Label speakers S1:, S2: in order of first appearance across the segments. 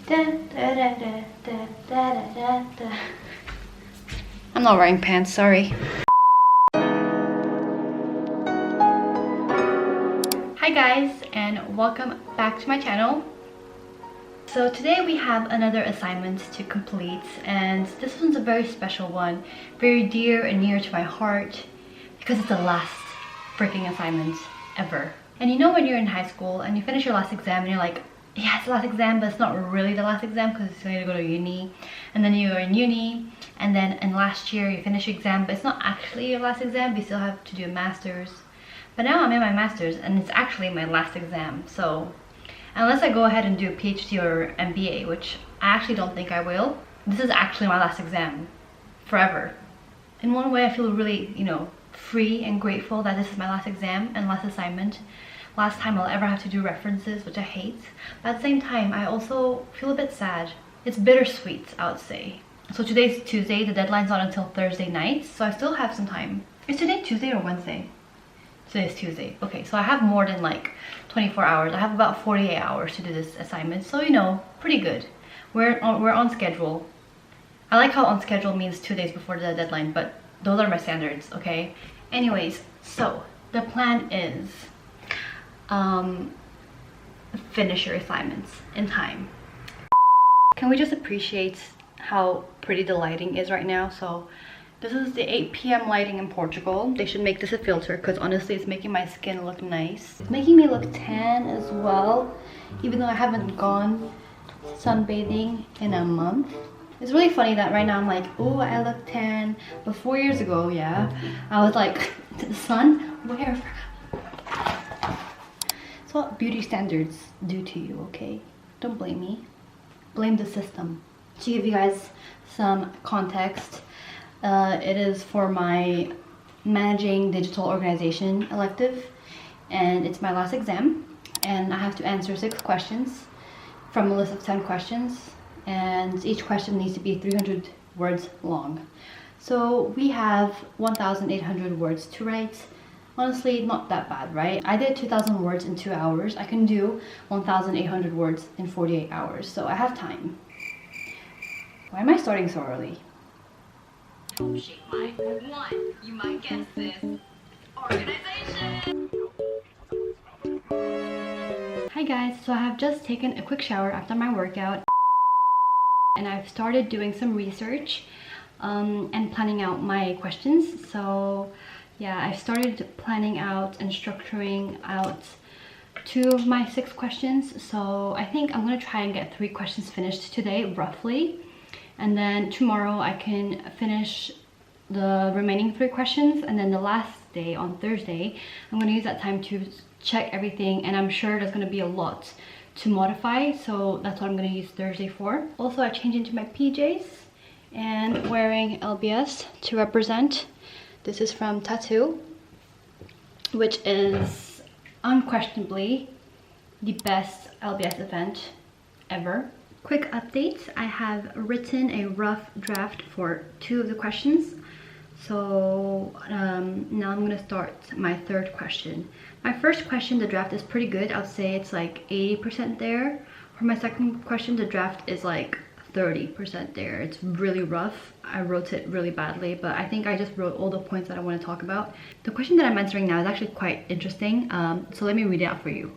S1: I'm not wearing pants, sorry. Hi guys, and welcome back to my channel. So today we have another assignment to complete, and this one's a very special one, very dear and near to my heart because it's the last freaking assignment ever. And you know when you're in high school and you finish your last exam and you're like, yeah, it's the last exam, but it's not really the last exam because you still need to go to uni. And then you're in uni, and then in last year you finish your exam, but it's not actually your last exam, you still have to do a master's. But now I'm in my master's and it's actually my last exam. So unless I go ahead and do a PhD or MBA, which I actually don't think I will, this is actually my last exam forever. In one way I feel really, free and grateful that this is my last exam and last assignment. Last time I'll ever have to do references, which I hate. But at the same time, I also feel a bit sad. It's bittersweet, I would say. So today's Tuesday, the deadline's not until Thursday night, so I still have some time. Is today Tuesday or Wednesday? Today's Tuesday. Okay, so I have more than like 24 hours. I have about 48 hours to do this assignment, so pretty good. We're on schedule. I like how on schedule means 2 days before the deadline, but those are my standards, okay? Anyways, so the plan is finish your assignments in time. Can we just appreciate how pretty the lighting is right now? So this is the 8 p.m. lighting in Portugal. They should make this a filter because honestly it's making my skin look nice. It's making me look tan as well, even though I haven't gone sunbathing in a month. It's really funny that right now I'm like, oh, I look tan. But 4 years ago, yeah, I was like, the sun? Where? It's what beauty standards do to you, okay? Don't blame me. Blame the system. To give you guys some context, it is for my managing digital organization elective, and it's my last exam, and I have to answer 6 questions from a list of 10 questions, and each question needs to be 300 words long. So we have 1,800 words to write. Honestly, not that bad, right? I did 2,000 words in 2 hours. I can do 1,800 words in 48 hours, so I have time. Why am I starting so early?
S2: Help shape my one. You might guess this. Organization.
S1: Hi guys, so I have just taken a quick shower after my workout, and I've started doing some research and planning out my questions. So yeah, I started planning out and structuring out 2 of my 6 questions. So I think I'm gonna try and get 3 questions finished today, roughly. And then tomorrow I can finish the remaining 3 questions. And then the last day, on Thursday, I'm gonna use that time to check everything. And I'm sure there's gonna be a lot to modify. So that's what I'm gonna use Thursday for. Also, I changed into my PJs and wearing LBS to represent. This is from Tattoo, which is unquestionably the best LBS event ever. Quick update, I have written a rough draft for 2 of the questions. So now I'm gonna start my 3rd question. My first question, the draft is pretty good. I would say it's like 80% there. For my second question, the draft is like 30% there. It's really rough. I wrote it really badly, but I think I just wrote all the points that I want to talk about. The question that I'm answering now is actually quite interesting, so let me read it out for you.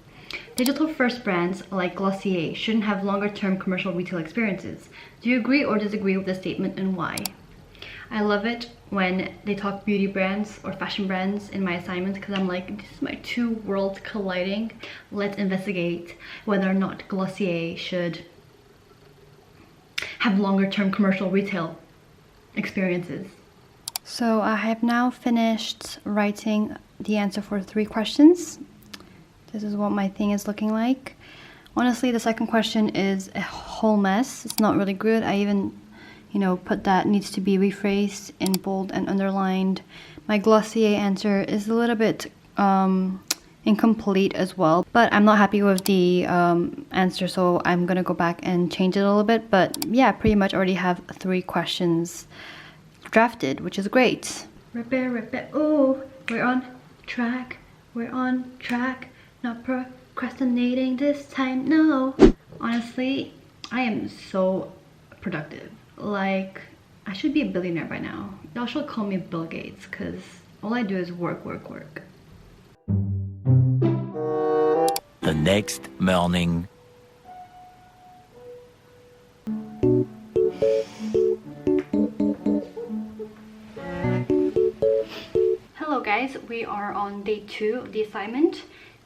S1: Digital first brands like Glossier shouldn't have longer term commercial retail experiences. Do you agree or disagree with this statement, and why? I love it when they talk beauty brands or fashion brands in my assignments because I'm like, this is my 2 worlds colliding. Let's investigate whether or not Glossier should have longer term commercial retail experiences. So I have now finished writing the answer for 3 questions. This is what my thing is looking like. Honestly, the second question is a whole mess. It's not really good. I even, put that needs to be rephrased in bold and underlined. My Glossier answer is a little bit incomplete as well, but I'm not happy with the answer, so I'm gonna go back and change it a little bit. But yeah, pretty much already have 3 questions drafted, which is great. Rip it, oh, we're on track, not procrastinating this time, no. Honestly, I am so productive. Like, I should be a billionaire by now. Y'all should call me Bill Gates because all I do is work, work, work.
S3: The next morning.
S1: Hello guys, we are on day 2 of the assignment.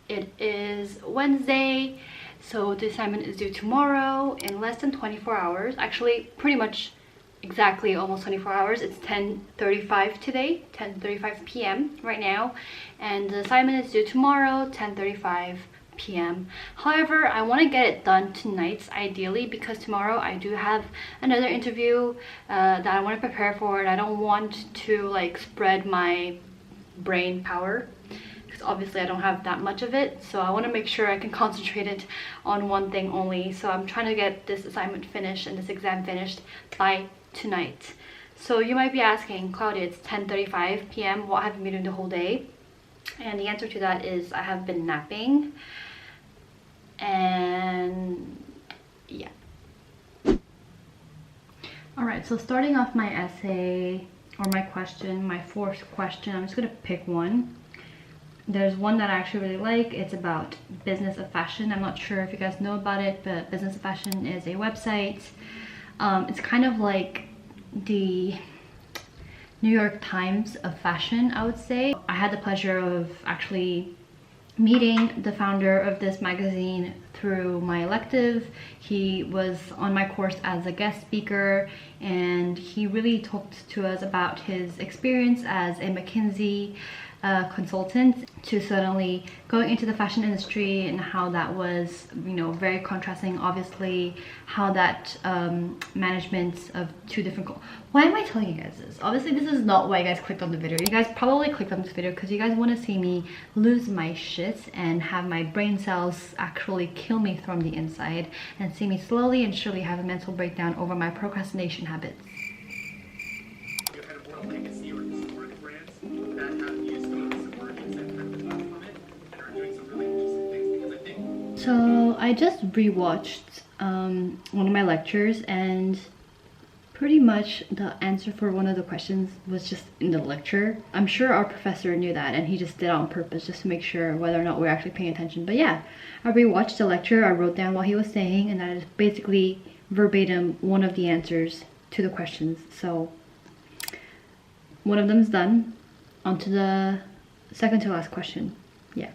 S1: It is Wednesday, so the assignment is due tomorrow in less than 24 hours. Actually, pretty much exactly almost 24 hours. It's 10:35 today, 10:35 p.m. right now, and the assignment is due tomorrow, 10:35 p.m. However, I want to get it done tonight ideally, because tomorrow I do have another interview that I want to prepare for, and I don't want to like spread my brain power because obviously I don't have that much of it, so I want to make sure I can concentrate it on one thing only. So I'm trying to get this assignment finished and this exam finished by tonight. So you might be asking, Claudia, it's 10:35 p.m. what have you been doing the whole day? And the answer to that is I have been napping, and yeah. All right, so starting off my essay, or my question, my fourth question, I'm just gonna pick one. There's one that I actually really like. It's about Business of Fashion. I'm not sure if you guys know about it, but Business of Fashion is a website. It's kind of like the New York Times of fashion, I would say. I had the pleasure of actually meeting the founder of this magazine through my elective. He was on my course as a guest speaker, and he really talked to us about his experience as a McKinsey consultant to suddenly going into the fashion industry, and how that was, you know, very contrasting, obviously, how that management of two different why am I telling you guys this? Obviously this is not why you guys clicked on the video. You guys probably clicked on this video because you guys want to see me lose my shit and have my brain cells actually kill me from the inside, and see me slowly and surely have a mental breakdown over my procrastination habits.
S4: Legacy or historic brands that have used some of this work and sent them to from it and are doing some really interesting things, because I think.
S1: So I just rewatched one of my lectures, and pretty much the answer for one of the questions was just in the lecture. I'm sure our professor knew that, and he just did it on purpose just to make sure whether or not we're actually paying attention. But yeah, I rewatched the lecture, I wrote down what he was saying, and that is basically verbatim one of the answers to the questions. So one of them is done. On to the second to last question. Yeah.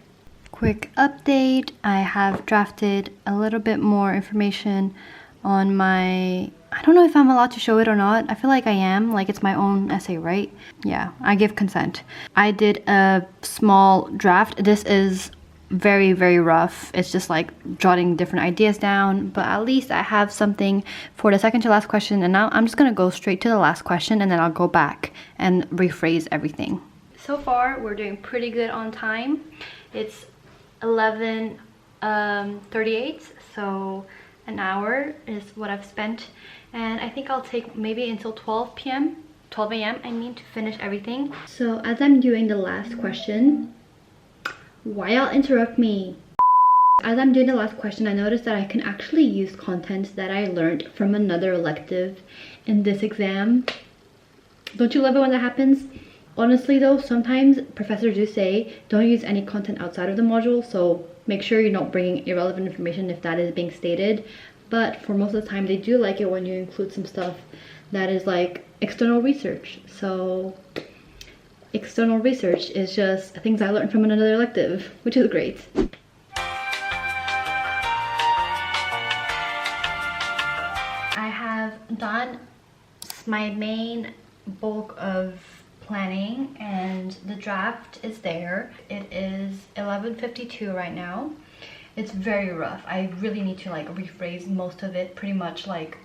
S1: Quick update. I have drafted a little bit more information on my, I don't know if I'm allowed to show it or not. I feel like I am, like it's my own essay, right? Yeah, I give consent. I did a small draft. This is very, very rough. It's just like jotting different ideas down, but at least I have something for the second to last question. And now I'm just gonna go straight to the last question, and then I'll go back and rephrase everything. So far, we're doing pretty good on time. It's 11:38, so an hour is what I've spent, and I think I'll take maybe until 12 a.m. I mean, to finish everything. So as I'm doing the last question, why y'all interrupt me? As I'm doing the last question, I noticed that I can actually use content that I learned from another elective in this exam. Don't you love it when that happens? Honestly though, sometimes professors do say don't use any content outside of the module, so make sure you're not bringing irrelevant information if that is being stated. But for most of the time, they do like it when you include some stuff that is like external research. So external research is just things I learned from another elective, which is great. I have done my main bulk of planning, and the draft is there. It is 11:52 right now. It's very rough. I really need to like rephrase most of it. Pretty much like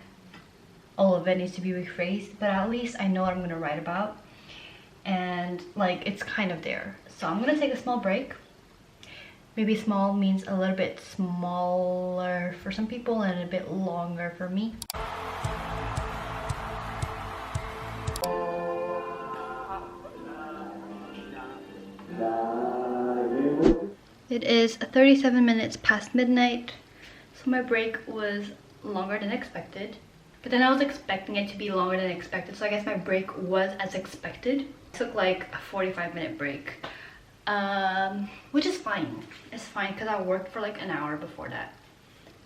S1: all of it needs to be rephrased, but at least I know what I'm gonna write about, and like it's kind of there. So I'm gonna take a small break. Maybe small means a little bit smaller for some people and a bit longer for me. It is 37 minutes past midnight, so my break was longer than expected. But then I was expecting it to be longer than expected, so I guess my break was as expected. It took like a 45-minute break, which is fine. It's fine because I worked for like an hour before that.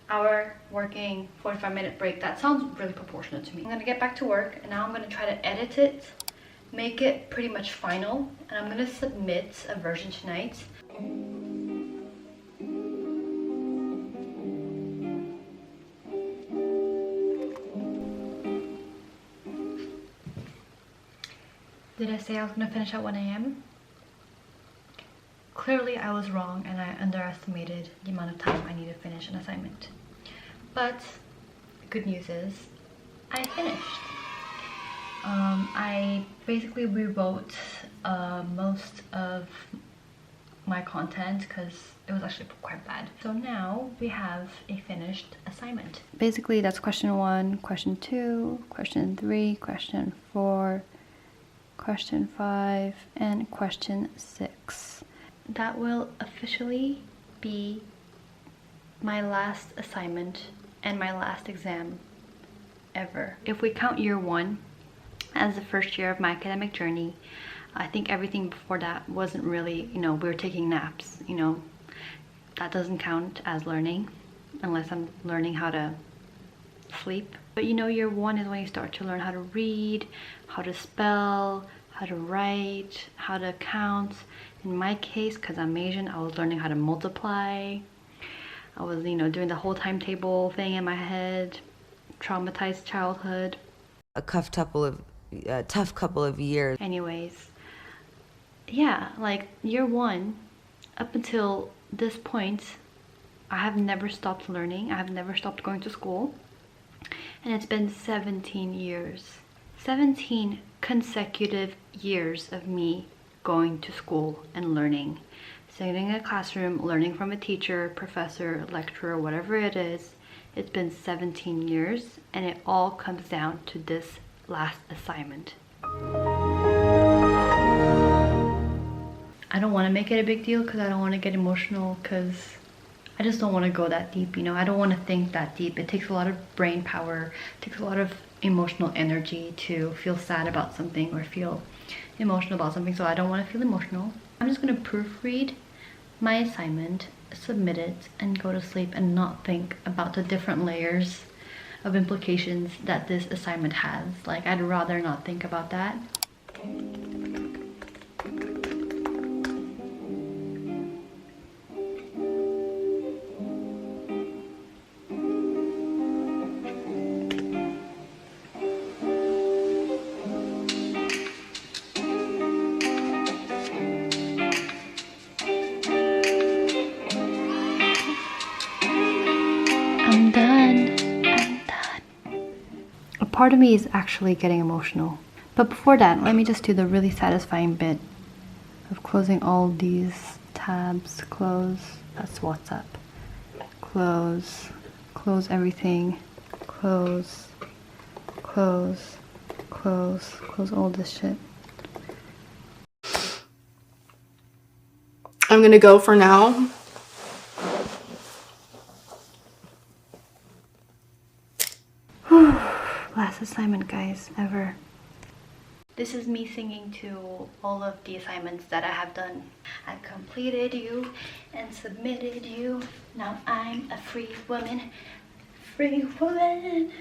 S1: Hour working, 45-minute break. That sounds really proportionate to me. I'm gonna get back to work and now I'm gonna try to edit it, make it pretty much final, and I'm gonna submit a version tonight. Did I say I was gonna finish at 1 AM? Clearly I was wrong and I underestimated the amount of time I need to finish an assignment. But good news is I finished. I basically rewrote most of my content because it was actually quite bad. So now we have a finished assignment. Basically that's question 1, question 2, question 3, question 4, question 5, and question 6. That will officially be my last assignment and my last exam ever. If we count year 1 as the first year of my academic journey, I think everything before that wasn't really, we were taking naps, that doesn't count as learning unless I'm learning how to sleep. But year 1 is when you start to learn how to read, how to spell, how to write, how to count. In my case, because I'm Asian, I was learning how to multiply. I was, doing the whole timetable thing in my head. Traumatized childhood.
S5: A tough couple of years.
S1: Anyways, yeah, like year 1, up until this point, I have never stopped learning. I have never stopped going to school. And it's been 17 years. 17 consecutive years of me going to school and learning. Sitting in a classroom, learning from a teacher, professor, lecturer, whatever it is. It's been 17 years and it all comes down to this last assignment. I don't want to make it a big deal because I don't want to get emotional, because I just don't want to go that deep, I don't want to think that deep. It takes a lot of brain power, it takes a lot of emotional energy to feel sad about something or feel emotional about something, so I don't want to feel emotional. I'm just going to proofread my assignment, submit it, and go to sleep and not think about the different layers of implications that this assignment has. Like, I'd rather not think about that. I'm done. A part of me is actually getting emotional. But before that, let me just do the really satisfying bit of closing all these tabs. Close. That's WhatsApp. Close. Close everything. Close. Close. Close. Close all this shit.
S6: I'm gonna go for now.
S1: Last assignment, guys, ever. This is me singing to all of the assignments that I have done. I completed you and submitted you. Now I'm a free woman. Free woman.